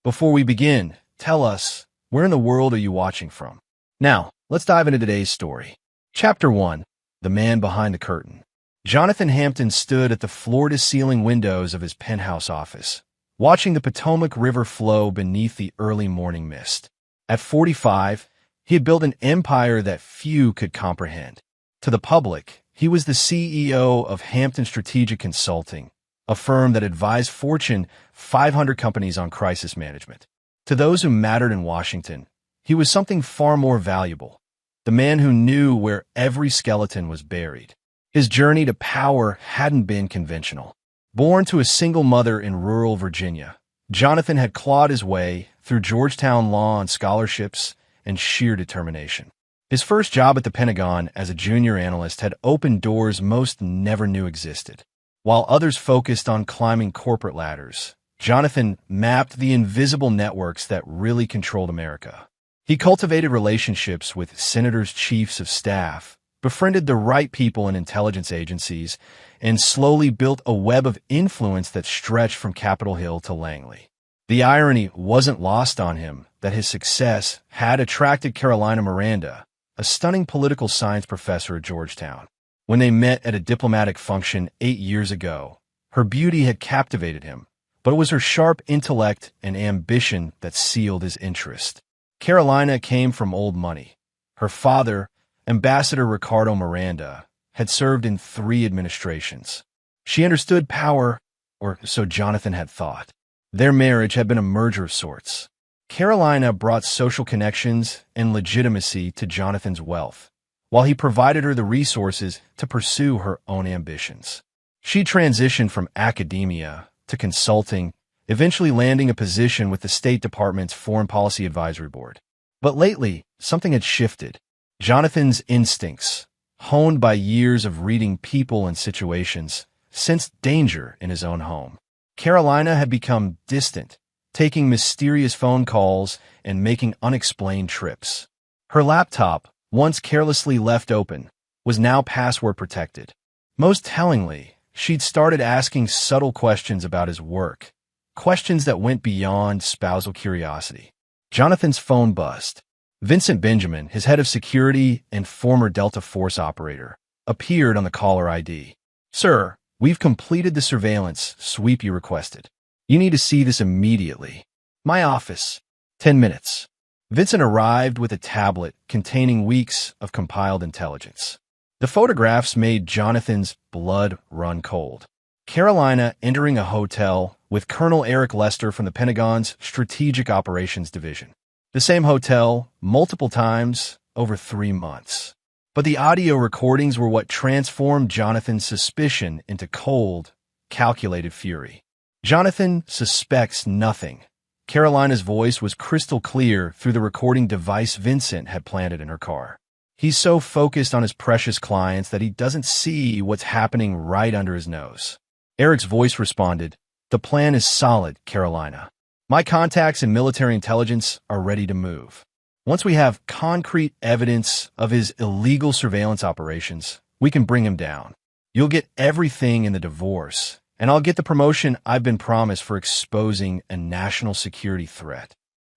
Before we begin, tell us, where in the world are you watching from? Now, let's dive into today's story. Chapter 1. The Man Behind the Curtain. Jonathan Hampton stood at the floor-to-ceiling windows of his penthouse office, watching the Potomac River flow beneath the early morning mist. At 45, he had built an empire that few could comprehend. To the public, he was the CEO of Hampton Strategic Consulting, a firm that advised Fortune 500 companies on crisis management. To those who mattered in Washington, he was something far more valuable, the man who knew where every skeleton was buried. His journey to power hadn't been conventional. Born to a single mother in rural Virginia, Jonathan had clawed his way through Georgetown law on scholarships and sheer determination. His first job at the Pentagon as a junior analyst had opened doors most never knew existed. While others focused on climbing corporate ladders, Jonathan mapped the invisible networks that really controlled America. He cultivated relationships with senators' chiefs of staff, befriended the right people in intelligence agencies, and slowly built a web of influence that stretched from Capitol Hill to Langley. The irony wasn't lost on him that his success had attracted Carolina Miranda, a stunning political science professor at Georgetown. When they met at a diplomatic function 8 years ago, her beauty had captivated him, but it was her sharp intellect and ambition that sealed his interest. Carolina came from old money. Her father, Ambassador Ricardo Miranda, had served in 3 administrations. She understood power, or so Jonathan had thought. Their marriage had been a merger of sorts. Carolina brought social connections and legitimacy to Jonathan's wealth, while he provided her the resources to pursue her own ambitions. She transitioned from academia to consulting, eventually landing a position with the State Department's Foreign Policy Advisory Board. But lately, something had shifted. Jonathan's instincts, honed by years of reading people and situations, sensed danger in his own home. Carolina had become distant, taking mysterious phone calls and making unexplained trips. Her laptop, once carelessly left open, was now password protected. Most tellingly, she'd started asking subtle questions about his work, questions that went beyond spousal curiosity. Jonathan's phone buzzed. Vincent Benjamin, his head of security and former Delta Force operator, appeared on the caller ID. "Sir, we've completed the surveillance sweep you requested. You need to see this immediately. My office. 10 minutes. Vincent arrived with a tablet containing weeks of compiled intelligence. The photographs made Jonathan's blood run cold. Carolina entering a hotel with Colonel Eric Lester from the Pentagon's Strategic Operations Division. The same hotel, multiple times, over 3 months. But the audio recordings were what transformed Jonathan's suspicion into cold, calculated fury. Jonathan suspects nothing. Carolina's voice was crystal clear through the recording device Vincent had planted in her car. He's so focused on his precious clients that he doesn't see what's happening right under his nose. Eric's voice responded, "The plan is solid, Carolina. My contacts in military intelligence are ready to move. Once we have concrete evidence of his illegal surveillance operations, we can bring him down. You'll get everything in the divorce, and I'll get the promotion I've been promised for exposing a national security threat."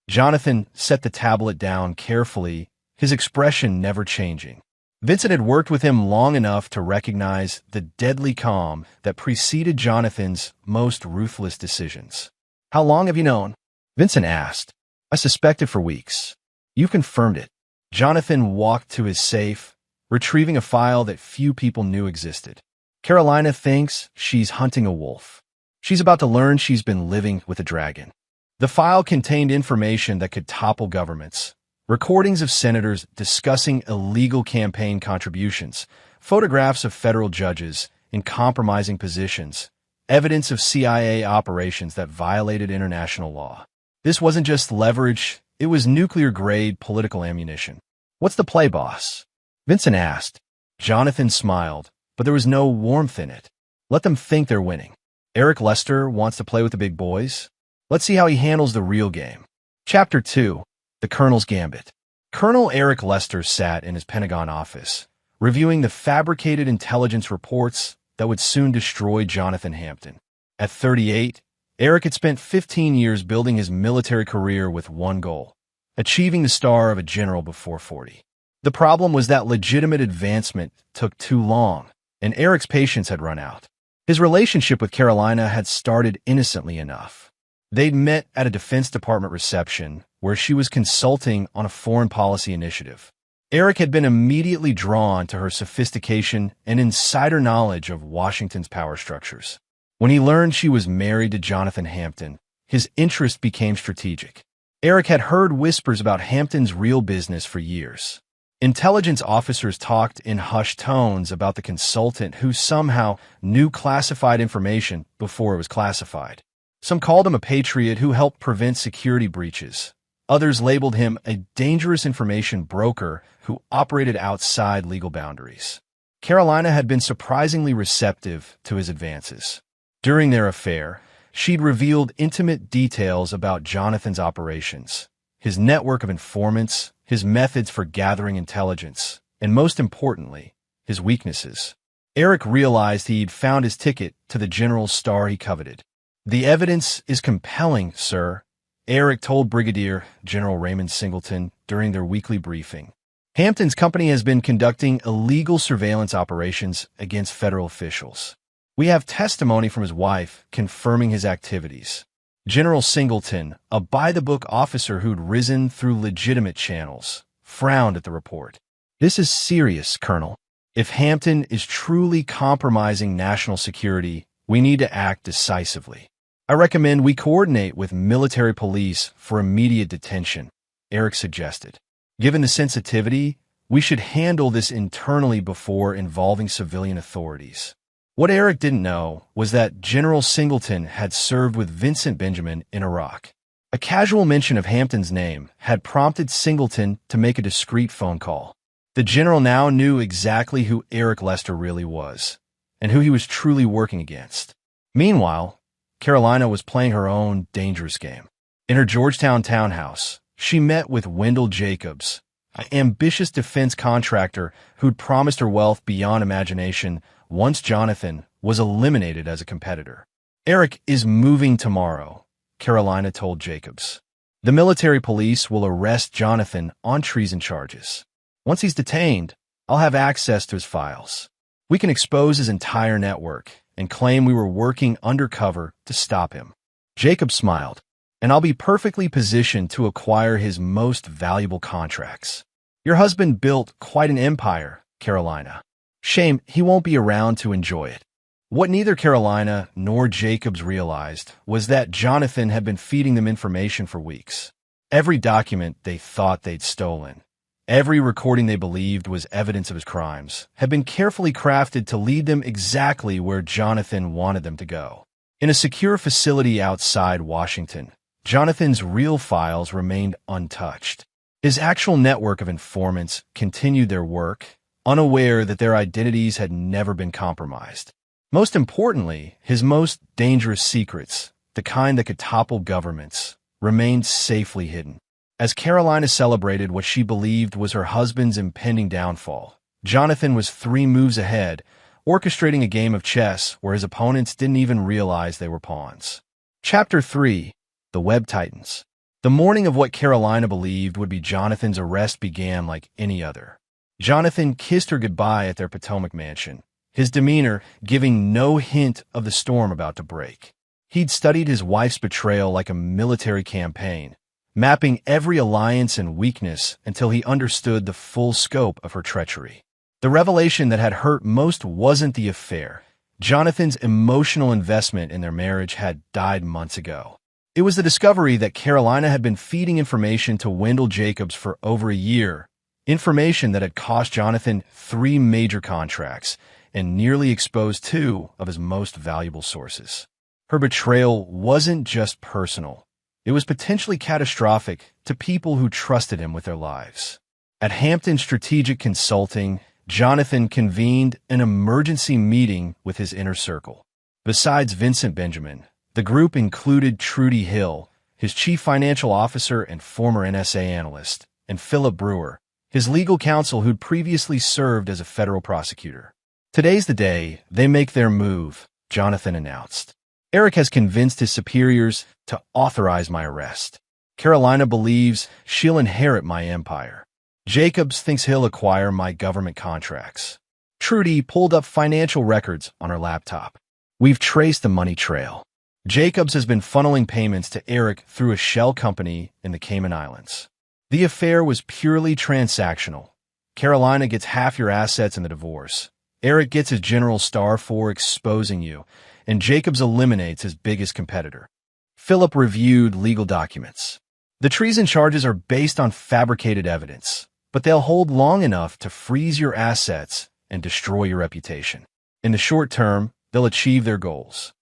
Jonathan set the tablet down carefully, his expression never changing. Vincent had worked with him long enough to recognize the deadly calm that preceded Jonathan's most ruthless decisions. "How long have you known?" Vincent asked. "I suspected for weeks." "You've confirmed it." Jonathan walked to his safe, retrieving a file that few people knew existed. "Carolina thinks she's hunting a wolf. She's about to learn she's been living with a dragon." The file contained information that could topple governments, recordings of senators discussing illegal campaign contributions, photographs of federal judges in compromising positions, evidence of CIA operations that violated international law. This wasn't just leverage, it was nuclear-grade political ammunition. "What's the play, boss?" Vincent asked. Jonathan smiled, but there was no warmth in it. "Let them think they're winning. Eric Lester wants to play with the big boys. Let's see how he handles the real game." Chapter 2. The Colonel's Gambit. Colonel Eric Lester sat in his Pentagon office, reviewing the fabricated intelligence reports that would soon destroy Jonathan Hampton. At 38, Eric had spent 15 years building his military career with one goal: achieving the star of a general before 40. The problem was that legitimate advancement took too long, and Eric's patience had run out. His relationship with Carolina had started innocently enough. They'd met at a Defense Department reception where she was consulting on a foreign policy initiative. Eric had been immediately drawn to her sophistication and insider knowledge of Washington's power structures. When he learned she was married to Jonathan Hampton, his interest became strategic. Eric had heard whispers about Hampton's real business for years. Intelligence officers talked in hushed tones about the consultant who somehow knew classified information before it was classified. Some called him a patriot who helped prevent security breaches. Others labeled him a dangerous information broker who operated outside legal boundaries. Carolina had been surprisingly receptive to his advances. During their affair, she'd revealed intimate details about Jonathan's operations, his network of informants, his methods for gathering intelligence, and most importantly, his weaknesses. Eric realized he'd found his ticket to the general's star he coveted. "The evidence is compelling, sir," Eric told Brigadier General Raymond Singleton during their weekly briefing. "Hampton's company has been conducting illegal surveillance operations against federal officials. We have testimony from his wife confirming his activities." General Singleton, a by-the-book officer who'd risen through legitimate channels, frowned at the report. "This is serious, Colonel. If Hampton is truly compromising national security, we need to act decisively. I recommend we coordinate with military police for immediate detention," Eric suggested. "Given the sensitivity, we should handle this internally before involving civilian authorities." What Eric didn't know was that General Singleton had served with Vincent Benjamin in Iraq. A casual mention of Hampton's name had prompted Singleton to make a discreet phone call. The general now knew exactly who Eric Lester really was, and who he was truly working against. Meanwhile, Carolina was playing her own dangerous game. In her Georgetown townhouse, she met with Wendell Jacobs, an ambitious defense contractor who'd promised her wealth beyond imagination once Jonathan was eliminated as a competitor. "Eric is moving tomorrow," Carolina told Jacobs. "The military police will arrest Jonathan on treason charges. Once he's detained, I'll have access to his files. We can expose his entire network and claim we were working undercover to stop him." Jacobs smiled. "And I'll be perfectly positioned to acquire his most valuable contracts." "Your husband built quite an empire, Carolina. Shame he won't be around to enjoy it." What neither Carolina nor Jacobs realized was that Jonathan had been feeding them information for weeks. Every document they thought they'd stolen, every recording they believed was evidence of his crimes, had been carefully crafted to lead them exactly where Jonathan wanted them to go. In a secure facility outside Washington, Jonathan's real files remained untouched. His actual network of informants continued their work, unaware that their identities had never been compromised. Most importantly, his most dangerous secrets, the kind that could topple governments, remained safely hidden. As Carolina celebrated what she believed was her husband's impending downfall, Jonathan was 3 moves ahead, orchestrating a game of chess where his opponents didn't even realize they were pawns. Chapter 3: The Web Titans. The morning of what Carolina believed would be Jonathan's arrest began like any other. Jonathan kissed her goodbye at their Potomac mansion, his demeanor giving no hint of the storm about to break. He'd studied his wife's betrayal like a military campaign, mapping every alliance and weakness until he understood the full scope of her treachery. The revelation that had hurt most wasn't the affair. Jonathan's emotional investment in their marriage had died months ago. It was the discovery that Carolina had been feeding information to Wendell Jacobs for over a year, information that had cost Jonathan 3 major contracts and nearly exposed 2 of his most valuable sources. Her betrayal wasn't just personal. It was potentially catastrophic to people who trusted him with their lives. At Hampton Strategic Consulting, Jonathan convened an emergency meeting with his inner circle. Besides Vincent Benjamin, the group included Trudy Hill, his chief financial officer and former NSA analyst, and Philip Brewer, his legal counsel who'd previously served as a federal prosecutor. "Today's the day they make their move," Jonathan announced. Eric has convinced his superiors to authorize my arrest. Carolina believes she'll inherit my empire. Jacobs thinks he'll acquire my government contracts. Trudy pulled up financial records on her laptop. We've traced the money trail. Jacobs has been funneling payments to Eric through a shell company in the Cayman Islands. The affair was purely transactional. Carolina gets half your assets in the divorce. Eric gets his general star for exposing you, and Jacobs eliminates his biggest competitor. Philip reviewed legal documents. The treason charges are based on fabricated evidence, but they'll hold long enough to freeze your assets and destroy your reputation. In the short term, they'll achieve their goals.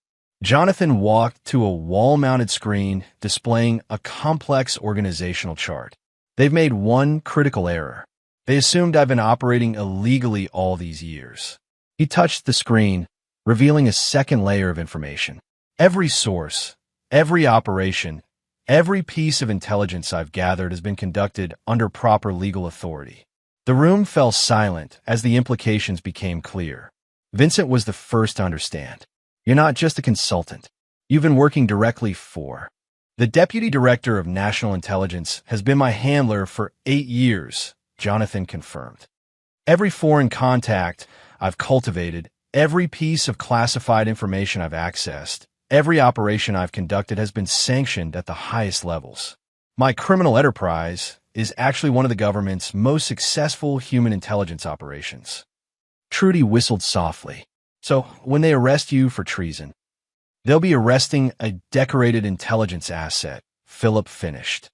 Jonathan walked to a wall-mounted screen displaying a complex organizational chart. They've made one critical error. They assumed I've been operating illegally all these years. He touched the screen, revealing a second layer of information. Every source, every operation, every piece of intelligence I've gathered has been conducted under proper legal authority. The room fell silent as the implications became clear. Vincent was the first to understand. You're not just a consultant. You've been working directly for. The Deputy Director of National Intelligence has been my handler for 8 years, Jonathan confirmed. Every foreign contact I've cultivated, every piece of classified information I've accessed, every operation I've conducted has been sanctioned at the highest levels. My criminal enterprise is actually one of the government's most successful human intelligence operations. Trudy whistled softly. So, when they arrest you for treason, they'll be arresting a decorated intelligence asset, Philip finished.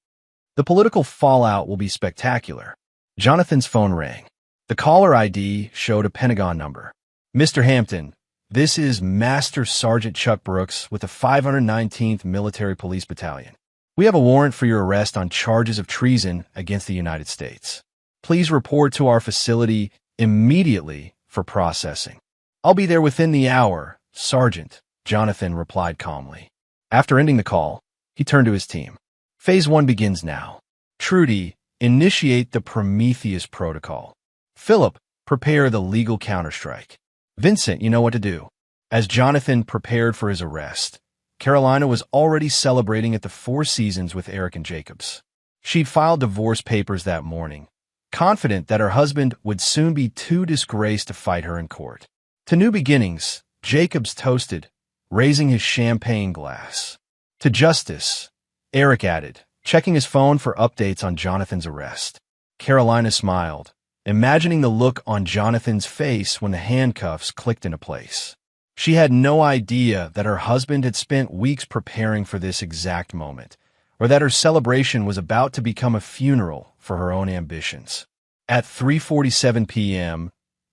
The political fallout will be spectacular. Jonathan's phone rang. The caller ID showed a Pentagon number. Mr. Hampton, this is Master Sergeant Chuck Brooks with the 519th Military Police Battalion. We have a warrant for your arrest on charges of treason against the United States. Please report to our facility immediately for processing. I'll be there within the hour, Sergeant, Jonathan replied calmly. After ending the call, he turned to his team. Phase 1 begins now. Trudy, initiate the Prometheus Protocol. Philip, prepare the legal counterstrike. Vincent, you know what to do. As Jonathan prepared for his arrest, Carolina was already celebrating at the Four Seasons with Eric and Jacobs. She'd filed divorce papers that morning, confident that her husband would soon be too disgraced to fight her in court. To new beginnings, Jacobs toasted, raising his champagne glass. To justice, Eric added, checking his phone for updates on Jonathan's arrest. Carolina smiled, imagining the look on Jonathan's face when the handcuffs clicked into place. She had no idea that her husband had spent weeks preparing for this exact moment, or that her celebration was about to become a funeral for her own ambitions. At 3:47 p.m.,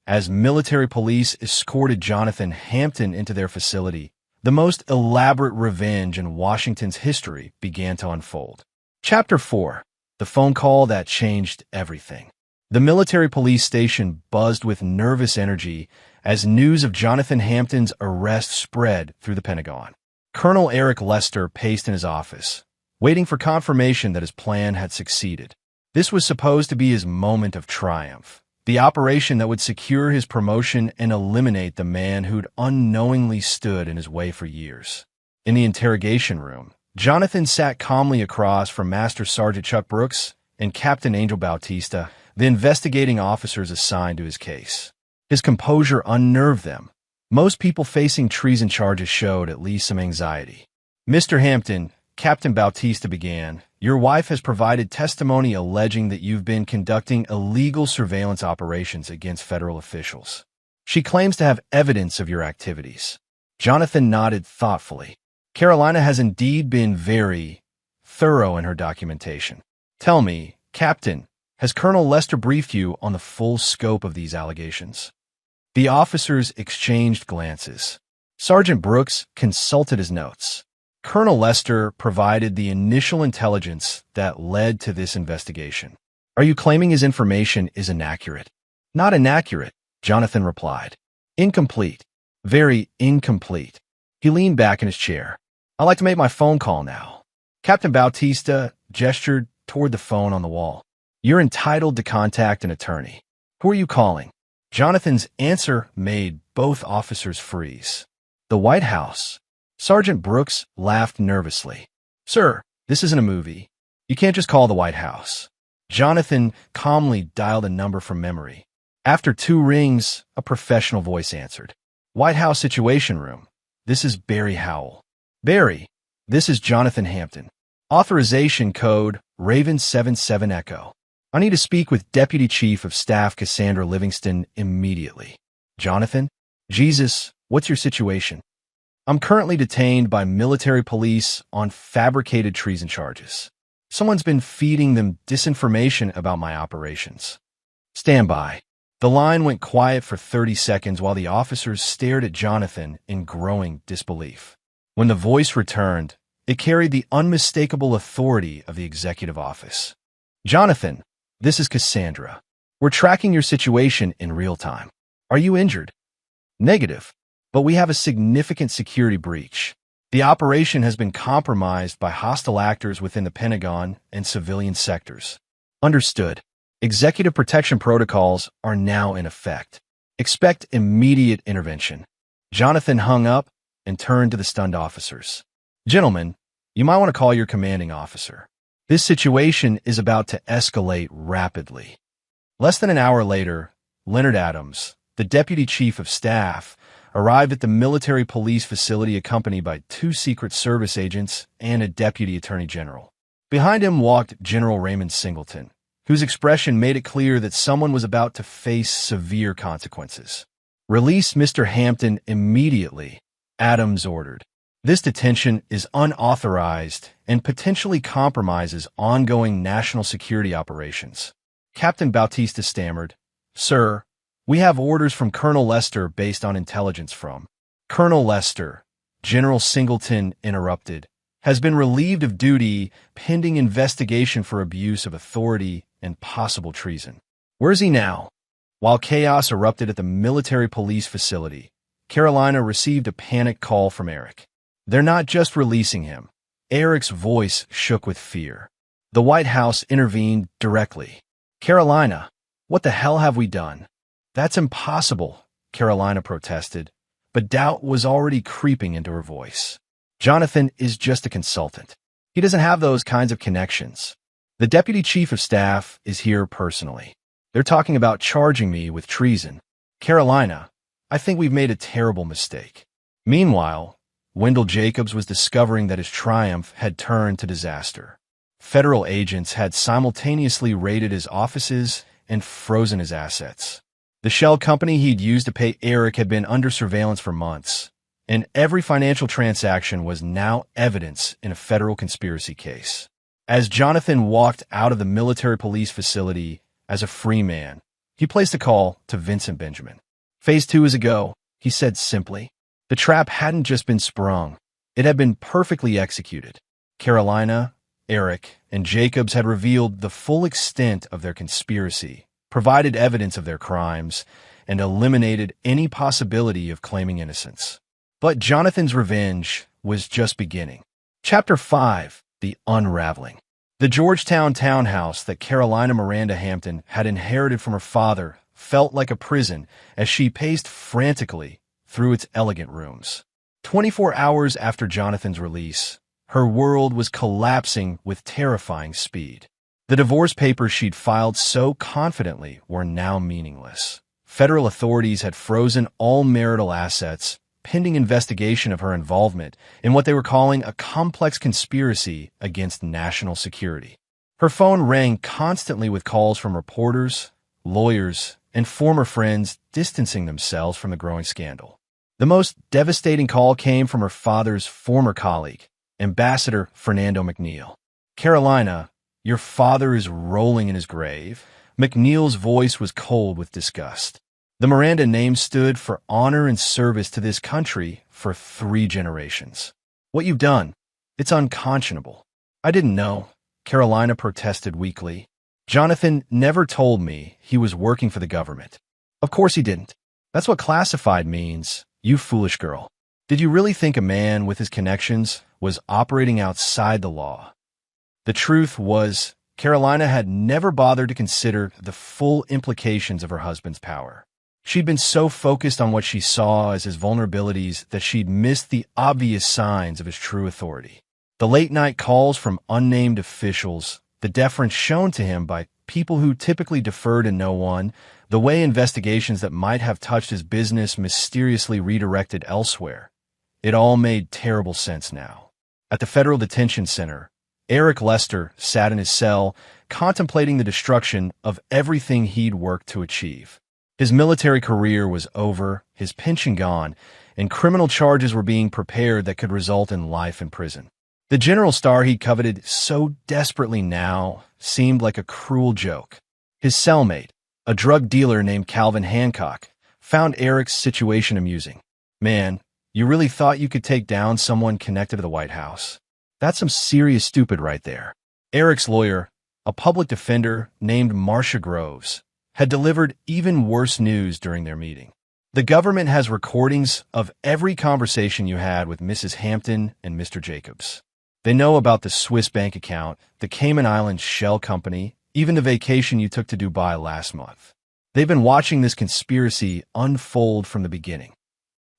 as military police escorted Jonathan Hampton into their facility, the most elaborate revenge in Washington's history began to unfold. Chapter 4. The phone call that changed everything. The military police station buzzed with nervous energy as news of Jonathan Hampton's arrest spread through the Pentagon. Colonel Eric Lester paced in his office, waiting for confirmation that his plan had succeeded. This was supposed to be his moment of triumph, the operation that would secure his promotion and eliminate the man who'd unknowingly stood in his way for years. In the interrogation room, Jonathan sat calmly across from Master Sergeant Chuck Brooks and Captain Angel Bautista, the investigating officers assigned to his case. His composure unnerved them. Most people facing treason charges showed at least some anxiety. Mr. Hampton, Captain Bautista began, your wife has provided testimony alleging that you've been conducting illegal surveillance operations against federal officials. She claims to have evidence of your activities. Jonathan nodded thoughtfully. Carolina has indeed been very thorough in her documentation. Tell me, Captain, has Colonel Lester briefed you on the full scope of these allegations? The officers exchanged glances. Sergeant Brooks consulted his notes. Colonel Lester provided the initial intelligence that led to this investigation. Are you claiming his information is inaccurate? Not inaccurate, Jonathan replied. Incomplete. Very incomplete. He leaned back in his chair. I'd like to make my phone call now. Captain Bautista gestured toward the phone on the wall. You're entitled to contact an attorney. Who are you calling? Jonathan's answer made both officers freeze. The White House. Sergeant Brooks laughed nervously. Sir, this isn't a movie. You can't just call the White House. Jonathan calmly dialed a number from memory. After 2 rings, a professional voice answered. White House Situation Room. This is Barry Howell. Barry, this is Jonathan Hampton. Authorization code Raven 77 Echo. I need to speak with Deputy Chief of Staff Cassandra Livingston immediately. Jonathan? Jesus, what's your situation? I'm currently detained by military police on fabricated treason charges. Someone's been feeding them disinformation about my operations. Stand by. The line went quiet for 30 seconds while the officers stared at Jonathan in growing disbelief. When the voice returned, it carried the unmistakable authority of the executive office. Jonathan, this is Cassandra. We're tracking your situation in real time. Are you injured? Negative, but we have a significant security breach. The operation has been compromised by hostile actors within the Pentagon and civilian sectors. Understood. Executive protection protocols are now in effect. Expect immediate intervention. Jonathan hung up and turned to the stunned officers. Gentlemen, you might want to call your commanding officer. This situation is about to escalate rapidly. Less than an hour later, Leonard Adams, the Deputy Chief of Staff, arrived at the military police facility accompanied by 2 Secret Service agents and a Deputy Attorney General. Behind him walked General Raymond Singleton, whose expression made it clear that someone was about to face severe consequences. Release Mr. Hampton immediately, Adams ordered. This detention is unauthorized and potentially compromises ongoing national security operations. Captain Bautista stammered, Sir, we have orders from Colonel Lester based on intelligence from. Colonel Lester, General Singleton interrupted, has been relieved of duty pending investigation for abuse of authority and possible treason. Where is he now? While chaos erupted at the military police facility, Carolina received a panic call from Eric. They're not just releasing him. Eric's voice shook with fear. The White House intervened directly. Carolina, what the hell have we done? That's impossible, Carolina protested, but doubt was already creeping into her voice. Jonathan is just a consultant. He doesn't have those kinds of connections. The Deputy Chief of Staff is here personally. They're talking about charging me with treason. Carolina, I think we've made a terrible mistake. Meanwhile, Wendell Jacobs was discovering that his triumph had turned to disaster. Federal agents had simultaneously raided his offices and frozen his assets. The shell company he'd used to pay Eric had been under surveillance for months, and every financial transaction was now evidence in a federal conspiracy case. As Jonathan walked out of the military police facility as a free man, he placed a call to Vincent Benjamin. Phase 2 is a go, he said simply. The trap hadn't just been sprung, it had been perfectly executed. Carolina, Eric, and Jacobs had revealed the full extent of their conspiracy, provided evidence of their crimes, and eliminated any possibility of claiming innocence. But Jonathan's revenge was just beginning. Chapter 5, The Unraveling. The Georgetown townhouse that Carolina Miranda Hampton had inherited from her father felt like a prison as she paced frantically through its elegant rooms. 24 hours after Jonathan's release, her world was collapsing with terrifying speed. The divorce papers she'd filed so confidently were now meaningless. Federal authorities had frozen all marital assets, pending investigation of her involvement in what they were calling a complex conspiracy against national security. Her phone rang constantly with calls from reporters, lawyers, and former friends distancing themselves from the growing scandal. The most devastating call came from her father's former colleague, Ambassador Fernando McNeil. Carolina, your father is rolling in his grave. McNeil's voice was cold with disgust. The Miranda name stood for honor and service to this country for 3 generations. What you've done, it's unconscionable. I didn't know, Carolina protested weakly. Jonathan never told me he was working for the government. Of course he didn't. That's what classified means, you foolish girl. Did you really think a man with his connections was operating outside the law? The truth was, Carolina had never bothered to consider the full implications of her husband's power. She'd been so focused on what she saw as his vulnerabilities that she'd missed the obvious signs of his true authority. The late-night calls from unnamed officials, the deference shown to him by people who typically defer to no one, the way investigations that might have touched his business mysteriously redirected elsewhere. It all made terrible sense now. At the Federal Detention Center, Eric Lester sat in his cell, contemplating the destruction of everything he'd worked to achieve. His military career was over, his pension gone, and criminal charges were being prepared that could result in life in prison. The general star he coveted so desperately now seemed like a cruel joke. His cellmate, a drug dealer named Calvin Hancock, found Eric's situation amusing. "Man, you really thought you could take down someone connected to the White House? That's some serious stupid right there." Eric's lawyer, a public defender named Marcia Groves, had delivered even worse news during their meeting. "The government has recordings of every conversation you had with Mrs. Hampton and Mr. Jacobs. They know about the Swiss bank account, the Cayman Islands shell company, even the vacation you took to Dubai last month. They've been watching this conspiracy unfold from the beginning."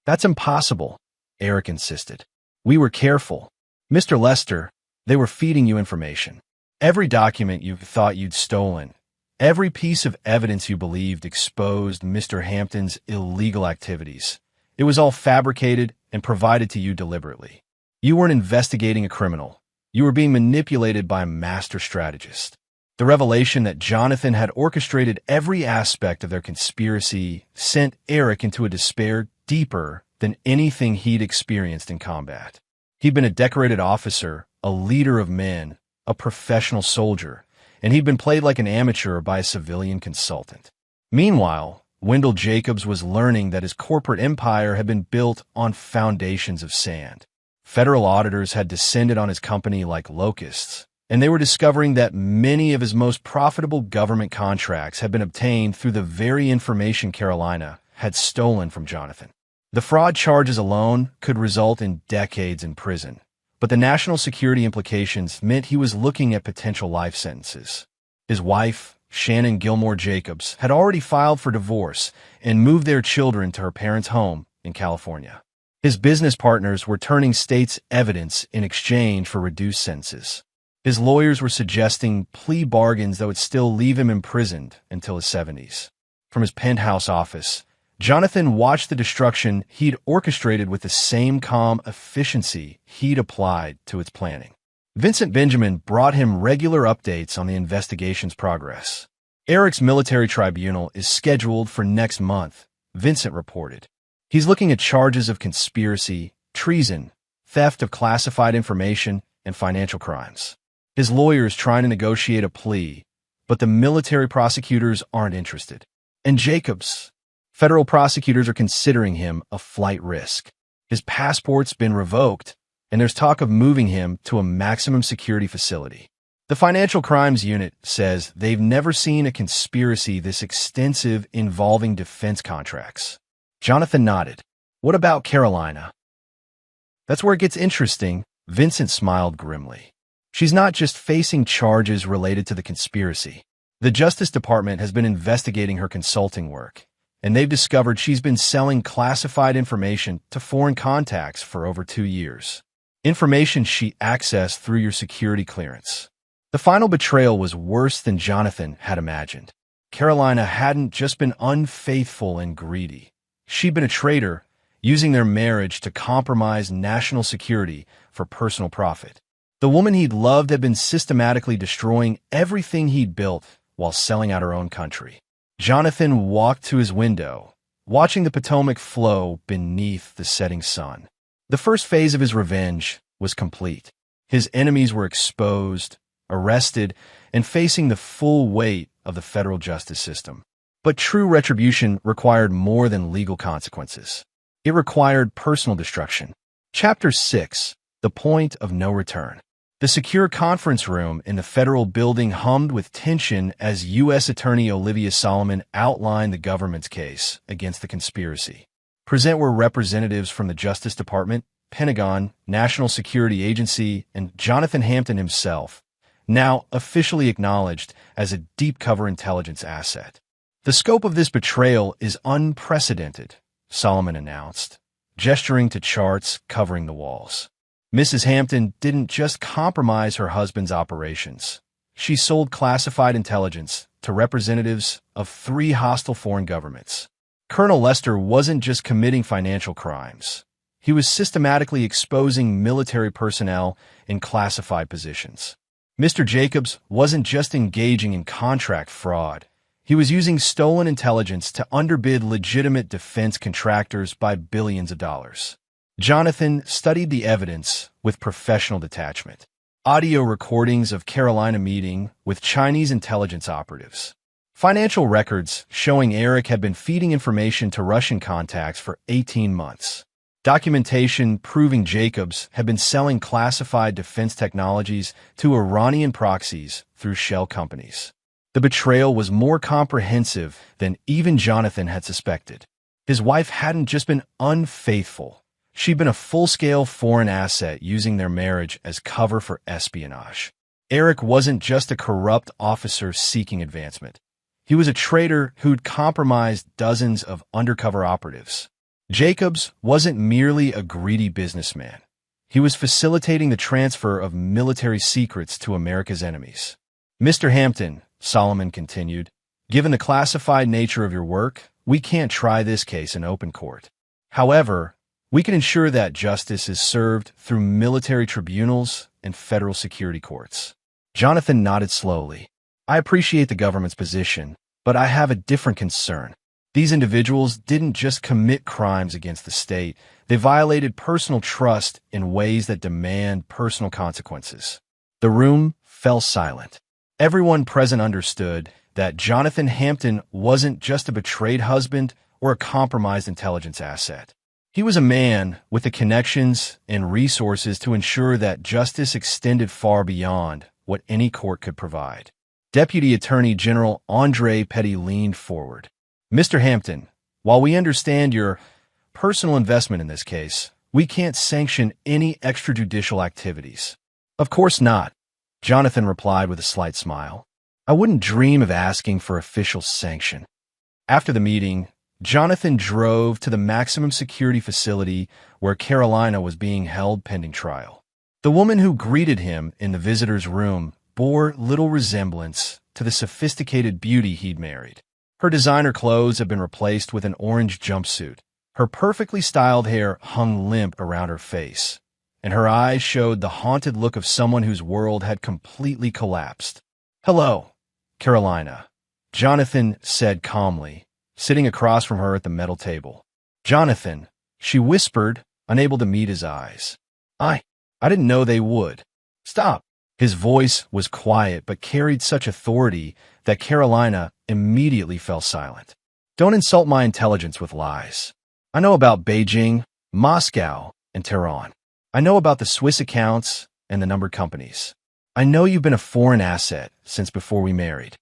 "That's impossible," Eric insisted. "We were careful. Mr. Lester, they were feeding you information. Every document you thought you'd stolen, every piece of evidence you believed exposed Mr. Hampton's illegal activities. It was all fabricated and provided to you deliberately. You weren't investigating a criminal. You were being manipulated by a master strategist." The revelation that Jonathan had orchestrated every aspect of their conspiracy sent Eric into a despair deeper than anything he'd experienced in combat. He'd been a decorated officer, a leader of men, a professional soldier, and he'd been played like an amateur by a civilian consultant. Meanwhile, Wendell Jacobs was learning that his corporate empire had been built on foundations of sand. Federal auditors had descended on his company like locusts, and they were discovering that many of his most profitable government contracts had been obtained through the very information Carolina had stolen from Jonathan. The fraud charges alone could result in decades in prison, but the national security implications meant he was looking at potential life sentences. His wife, Shannon Gilmore Jacobs, had already filed for divorce and moved their children to her parents' home in California. His business partners were turning state's evidence in exchange for reduced sentences. His lawyers were suggesting plea bargains that would still leave him imprisoned until his 70s. From his penthouse office, Jonathan watched the destruction he'd orchestrated with the same calm efficiency he'd applied to its planning. Vincent Benjamin brought him regular updates on the investigation's progress. "Eric's military tribunal is scheduled for next month," Vincent reported. "He's looking at charges of conspiracy, treason, theft of classified information, and financial crimes. His lawyer's trying to negotiate a plea, but the military prosecutors aren't interested. And Jacobs, federal prosecutors are considering him a flight risk. His passport's been revoked, and there's talk of moving him to a maximum security facility. The Financial Crimes Unit says they've never seen a conspiracy this extensive involving defense contracts." Jonathan nodded. "What about Carolina?" "That's where it gets interesting," Vincent smiled grimly. "She's not just facing charges related to the conspiracy. The Justice Department has been investigating her consulting work, and they've discovered she's been selling classified information to foreign contacts for over 2 years. Information she accessed through your security clearance." The final betrayal was worse than Jonathan had imagined. Carolina hadn't just been unfaithful and greedy. She'd been a traitor, using their marriage to compromise national security for personal profit. The woman he'd loved had been systematically destroying everything he'd built while selling out her own country. Jonathan walked to his window, watching the Potomac flow beneath the setting sun. The first phase of his revenge was complete. His enemies were exposed, arrested, and facing the full weight of the federal justice system. But true retribution required more than legal consequences. It required personal destruction. Chapter 6: The Point of No Return. The secure conference room in the federal building hummed with tension as U.S. Attorney Olivia Solomon outlined the government's case against the conspiracy. Present were representatives from the Justice Department, Pentagon, National Security Agency, and Jonathan Hampton himself, now officially acknowledged as a deep cover intelligence asset. The scope of this betrayal is unprecedented, Solomon announced, gesturing to charts covering the walls. Mrs. Hampton didn't just compromise her husband's operations. She sold classified intelligence to representatives of 3 hostile foreign governments. Colonel Lester wasn't just committing financial crimes. He was systematically exposing military personnel in classified positions. Mr. Jacobs wasn't just engaging in contract fraud. He was using stolen intelligence to underbid legitimate defense contractors by billions of dollars. Jonathan studied the evidence with professional detachment. Audio recordings of Carolina meeting with Chinese intelligence operatives. Financial records showing Eric had been feeding information to Russian contacts for 18 months. Documentation proving Jacobs had been selling classified defense technologies to Iranian proxies through shell companies. The betrayal was more comprehensive than even Jonathan had suspected. His wife hadn't just been unfaithful. She'd been a full-scale foreign asset using their marriage as cover for espionage. Eric wasn't just a corrupt officer seeking advancement. He was a traitor who'd compromised dozens of undercover operatives. Jacobs wasn't merely a greedy businessman. He was facilitating the transfer of military secrets to America's enemies. Mr. Hampton, Solomon continued, given the classified nature of your work, we can't try this case in open court. However, we can ensure that justice is served through military tribunals and federal security courts. Jonathan nodded slowly. I appreciate the government's position, but I have a different concern. These individuals didn't just commit crimes against the state, they violated personal trust in ways that demand personal consequences. The room fell silent. Everyone present understood that Jonathan Hampton wasn't just a betrayed husband or a compromised intelligence asset. He was a man with the connections and resources to ensure that justice extended far beyond what any court could provide. Deputy Attorney General Andre Petty leaned forward. Mr. Hampton, while we understand your personal investment in this case, we can't sanction any extrajudicial activities. Of course not, Jonathan replied with a slight smile. I wouldn't dream of asking for official sanction. After the meeting, Jonathan drove to the maximum security facility where Carolina was being held pending trial. The woman who greeted him in the visitor's room bore little resemblance to the sophisticated beauty he'd married. Her designer clothes had been replaced with an orange jumpsuit. Her perfectly styled hair hung limp around her face, and her eyes showed the haunted look of someone whose world had completely collapsed. Hello, Carolina, Jonathan said calmly, sitting across from her at the metal table. Jonathan, she whispered, unable to meet his eyes. I didn't know they would. Stop. His voice was quiet but carried such authority that Carolina immediately fell silent. Don't insult my intelligence with lies. I know about Beijing, Moscow, and Tehran. I know about the Swiss accounts and the numbered companies. I know you've been a foreign asset since before we married.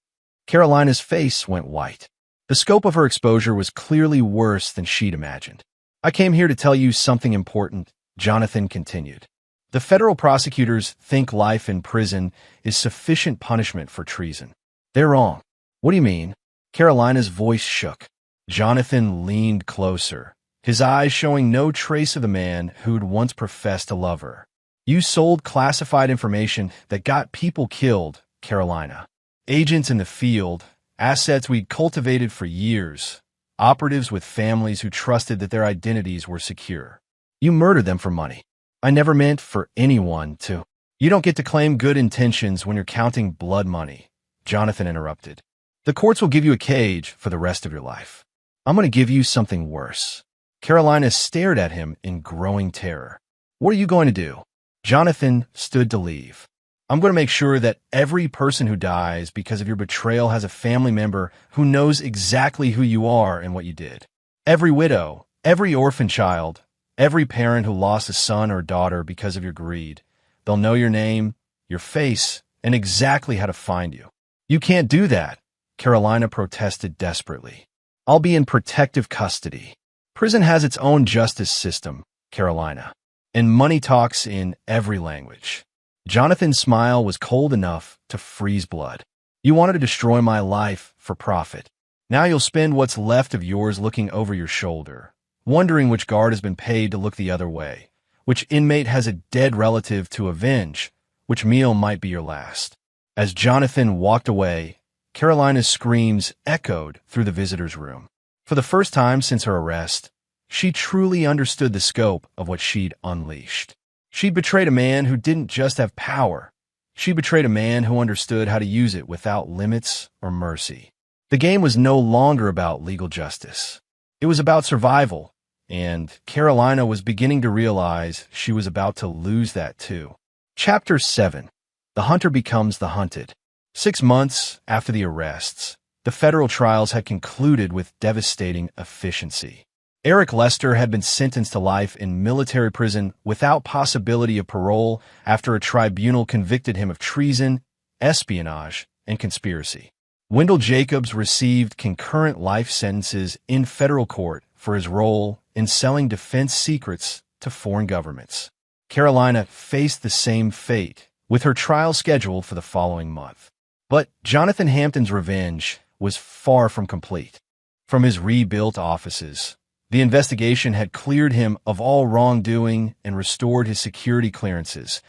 Carolina's face went white. The scope of her exposure was clearly worse than she'd imagined. I came here to tell you something important, Jonathan continued. The federal prosecutors think life in prison is sufficient punishment for treason. They're wrong. What do you mean? Carolina's voice shook. Jonathan leaned closer, his eyes showing no trace of the man who'd once professed to love her. You sold classified information that got people killed, Carolina. Agents in the field, assets we'd cultivated for years, operatives with families who trusted that their identities were secure. You murdered them for money. I never meant for anyone to. You don't get to claim good intentions when you're counting blood money, Jonathan interrupted. The courts will give you a cage for the rest of your life. I'm going to give you something worse. Carolina stared at him in growing terror. What are you going to do? Jonathan stood to leave. I'm going to make sure that every person who dies because of your betrayal has a family member who knows exactly who you are and what you did. Every widow, every orphan child, every parent who lost a son or daughter because of your greed. They'll know your name, your face, and exactly how to find you. You can't do that, Carolina protested desperately. I'll be in protective custody. Prison has its own justice system, Carolina, and money talks in every language. Jonathan's smile was cold enough to freeze blood. You wanted to destroy my life for profit. Now you'll spend what's left of yours looking over your shoulder, wondering which guard has been paid to look the other way, which inmate has a dead relative to avenge, which meal might be your last. As Jonathan walked away, Carolina's screams echoed through the visitor's room. For the first time since her arrest, she truly understood the scope of what she'd unleashed. She'd betrayed a man who didn't just have power. She betrayed a man who understood how to use it without limits or mercy. The game was no longer about legal justice. It was about survival, and Carolina was beginning to realize she was about to lose that too. Chapter 7. The Hunter Becomes the Hunted. 6 months after the arrests, the federal trials had concluded with devastating efficiency. Eric Lester had been sentenced to life in military prison without possibility of parole after a tribunal convicted him of treason, espionage, and conspiracy. Wendell Jacobs received concurrent life sentences in federal court for his role in selling defense secrets to foreign governments. Carolina faced the same fate, with her trial scheduled for the following month. But Jonathan Hampton's revenge was far from complete. From his rebuilt offices, the investigation had cleared him of all wrongdoing and restored his security clearances.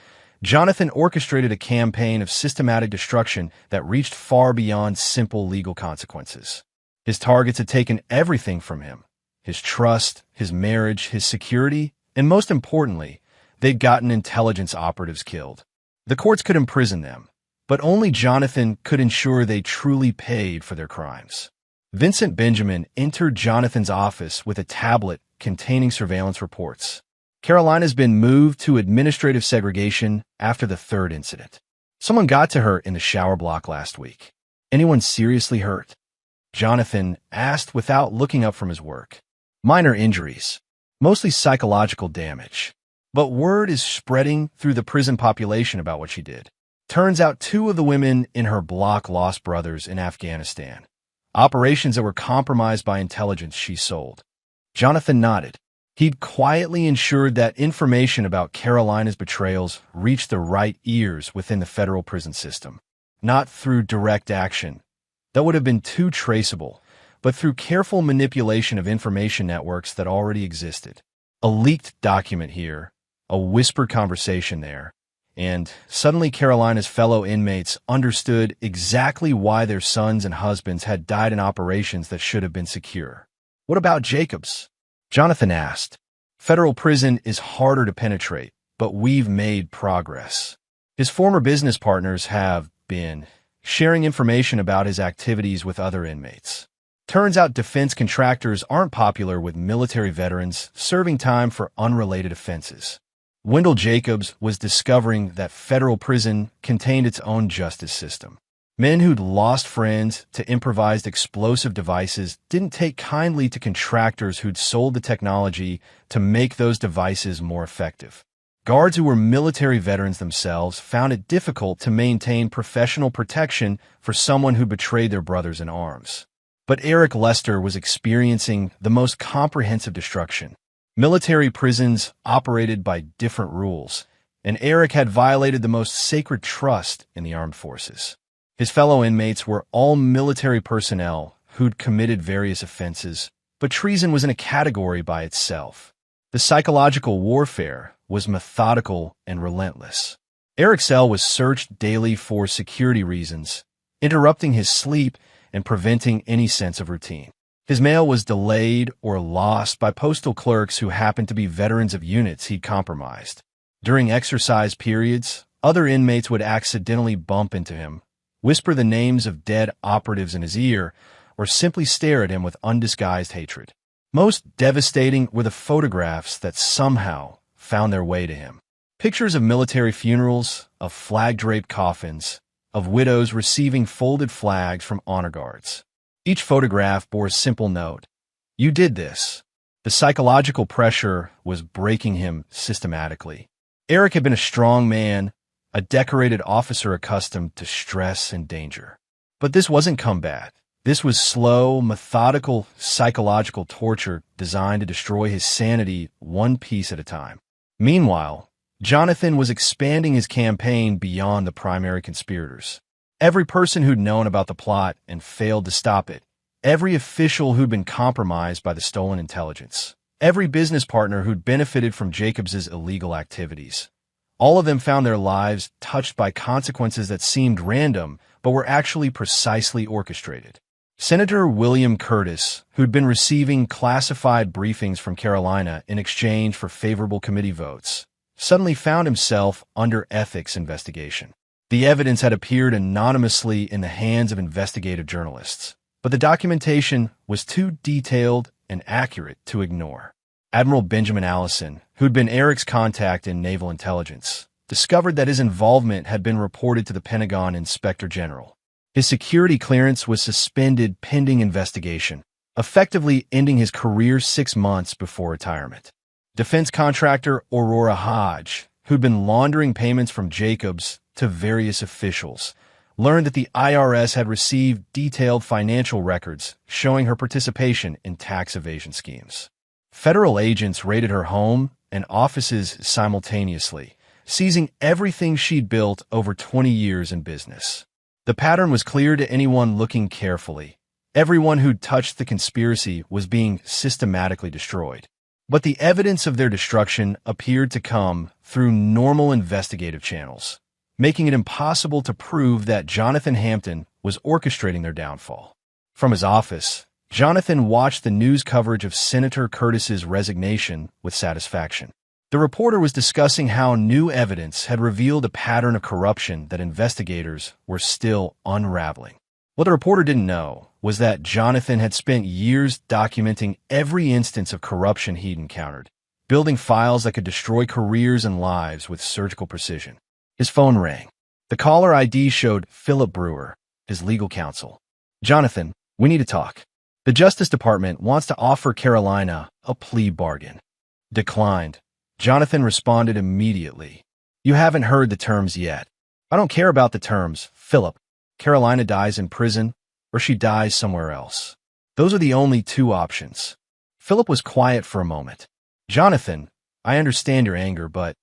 Jonathan orchestrated a campaign of systematic destruction that reached far beyond simple legal consequences. His targets had taken everything from him: his trust, his marriage, his security, and most importantly, they'd gotten intelligence operatives killed. The courts could imprison them, but only Jonathan could ensure they truly paid for their crimes. Vincent Benjamin entered Jonathan's office with a tablet containing surveillance reports. Carolina's been moved to administrative segregation after the third incident. Someone got to her in the shower block last week. Anyone seriously hurt? Jonathan asked without looking up from his work. Minor injuries, mostly psychological damage. But word is spreading through the prison population about what she did. Turns out 2 of the women in her block lost brothers in Afghanistan. Operations that were compromised by intelligence she sold. Jonathan nodded. He'd quietly ensured that information about Carolina's betrayals reached the right ears within the federal prison system. Not through direct action, that would have been too traceable, but through careful manipulation of information networks that already existed. A leaked document here, a whispered conversation there, and suddenly Carolina's fellow inmates understood exactly why their sons and husbands had died in operations that should have been secure. What about Jacobs? Jonathan asked. Federal prison is harder to penetrate, but we've made progress. His former business partners have been sharing information about his activities with other inmates. Turns out defense contractors aren't popular with military veterans serving time for unrelated offenses. Wendell Jacobs was discovering that federal prison contained its own justice system. Men who'd lost friends to improvised explosive devices didn't take kindly to contractors who'd sold the technology to make those devices more effective. Guards who were military veterans themselves found it difficult to maintain professional protection for someone who betrayed their brothers in arms. But Eric Lester was experiencing the most comprehensive destruction. Military prisons operated by different rules, and Eric had violated the most sacred trust in the armed forces. His fellow inmates were all military personnel who'd committed various offenses, but treason was in a category by itself. The psychological warfare was methodical and relentless. Eric's cell was searched daily for security reasons, interrupting his sleep and preventing any sense of routine. His mail was delayed or lost by postal clerks who happened to be veterans of units he'd compromised. During exercise periods, other inmates would accidentally bump into him, whisper the names of dead operatives in his ear, or simply stare at him with undisguised hatred. Most devastating were the photographs that somehow found their way to him. Pictures of military funerals, of flag-draped coffins, of widows receiving folded flags from honor guards. Each photograph bore a simple note: "You did this." The psychological pressure was breaking him systematically. Eric had been a strong man, a decorated officer accustomed to stress and danger. But this wasn't combat. This was slow, methodical, psychological torture designed to destroy his sanity one piece at a time. Meanwhile, Jonathan was expanding his campaign beyond the primary conspirators. Every person who'd known about the plot and failed to stop it every official who'd been compromised by the stolen intelligence, every business partner who'd benefited from Jacobs's illegal activities. All of them found their lives touched by consequences that seemed random, but were actually precisely orchestrated. Senator William Curtis, who'd been receiving classified briefings from Carolina in exchange for favorable committee votes, suddenly found himself under ethics investigation. The evidence had appeared anonymously in the hands of investigative journalists, but the documentation was too detailed and accurate to ignore. Admiral Benjamin Allison, who'd been Eric's contact in naval intelligence, discovered that his involvement had been reported to the Pentagon Inspector General. His security clearance was suspended pending investigation, effectively ending his career 6 months before retirement. Defense contractor Aurora Hodge, who'd been laundering payments from Jacobs to various officials, learned that the IRS had received detailed financial records showing her participation in tax evasion schemes. Federal agents raided her home and offices simultaneously, seizing everything she'd built over 20 years in business. The pattern was clear to anyone looking carefully. Everyone who'd touched the conspiracy was being systematically destroyed. But the evidence of their destruction appeared to come through normal investigative channels, making it impossible to prove that Jonathan Hampton was orchestrating their downfall. From his office, Jonathan watched the news coverage of Senator Curtis's resignation with satisfaction. The reporter was discussing how new evidence had revealed a pattern of corruption that investigators were still unraveling. What the reporter didn't know was that Jonathan had spent years documenting every instance of corruption he'd encountered, building files that could destroy careers and lives with surgical precision. His phone rang. The caller ID showed Philip Brewer, his legal counsel. "Jonathan, we need to talk. The Justice Department wants to offer Carolina a plea bargain." "Declined." Jonathan responded immediately. "You haven't heard the terms yet." "I don't care about the terms, Philip. Carolina dies in prison, or she dies somewhere else. Those are the only 2 options." Philip was quiet for a moment. "Jonathan, I understand your anger, but—"